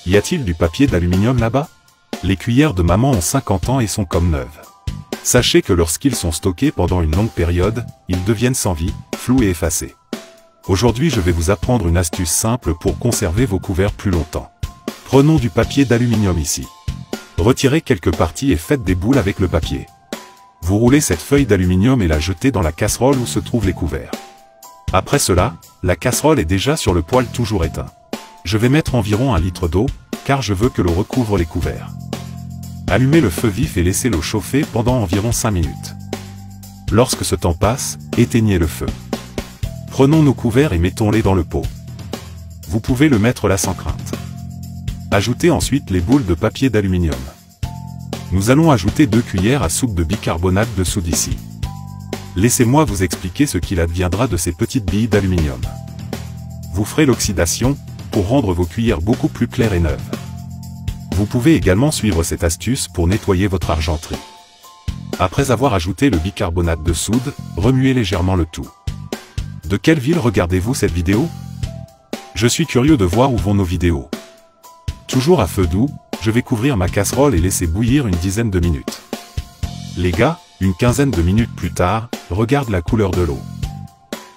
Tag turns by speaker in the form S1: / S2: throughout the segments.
S1: Y a-t-il du papier d'aluminium là-bas? Les cuillères de maman ont 50 ans et sont comme neuves. Sachez que lorsqu'ils sont stockés pendant une longue période, ils deviennent sans vie, flous et effacés. Aujourd'hui je vais vous apprendre une astuce simple pour conserver vos couverts plus longtemps. Prenons du papier d'aluminium ici. Retirez quelques parties et faites des boules avec le papier. Vous roulez cette feuille d'aluminium et la jetez dans la casserole où se trouvent les couverts. Après cela, la casserole est déjà sur le poêle toujours éteint. Je vais mettre environ 1 litre d'eau, car je veux que l'eau recouvre les couverts. Allumez le feu vif et laissez l'eau chauffer pendant environ 5 minutes. Lorsque ce temps passe, éteignez le feu. Prenons nos couverts et mettons-les dans le pot. Vous pouvez le mettre là sans crainte. Ajoutez ensuite les boules de papier d'aluminium. Nous allons ajouter 2 cuillères à soupe de bicarbonate de soude ici. Laissez-moi vous expliquer ce qu'il adviendra de ces petites billes d'aluminium. Vous ferez l'oxydation, pour rendre vos cuillères beaucoup plus claires et neuves. Vous pouvez également suivre cette astuce pour nettoyer votre argenterie. Après avoir ajouté le bicarbonate de soude, remuez légèrement le tout. De quelle ville regardez-vous cette vidéo? Je suis curieux de voir où vont nos vidéos. Toujours à feu doux, je vais couvrir ma casserole et laisser bouillir une dizaine de minutes. Les gars, une quinzaine de minutes plus tard, regarde la couleur de l'eau.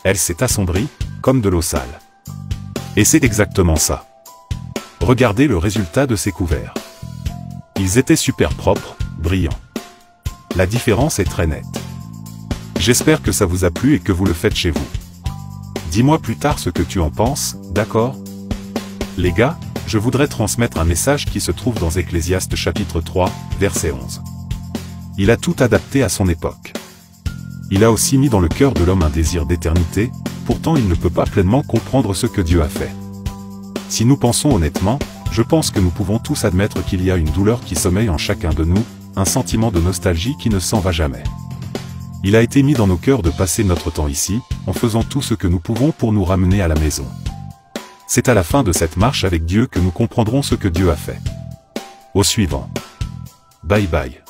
S1: Elle s'est assombrie, comme de l'eau sale. Et c'est exactement ça. Regardez le résultat de ces couverts. Ils étaient super propres, brillants. La différence est très nette. J'espère que ça vous a plu et que vous le faites chez vous. Dis-moi plus tard ce que tu en penses, d'accord? Les gars, je voudrais transmettre un message qui se trouve dans Ecclésiaste chapitre 3, verset 11. Il a tout adapté à son époque. Il a aussi mis dans le cœur de l'homme un désir d'éternité, pourtant il ne peut pas pleinement comprendre ce que Dieu a fait. Si nous pensons honnêtement, je pense que nous pouvons tous admettre qu'il y a une douleur qui sommeille en chacun de nous, un sentiment de nostalgie qui ne s'en va jamais. Il a été mis dans nos cœurs de passer notre temps ici, en faisant tout ce que nous pouvons pour nous ramener à la maison. C'est à la fin de cette marche avec Dieu que nous comprendrons ce que Dieu a fait. Au suivant. Bye bye.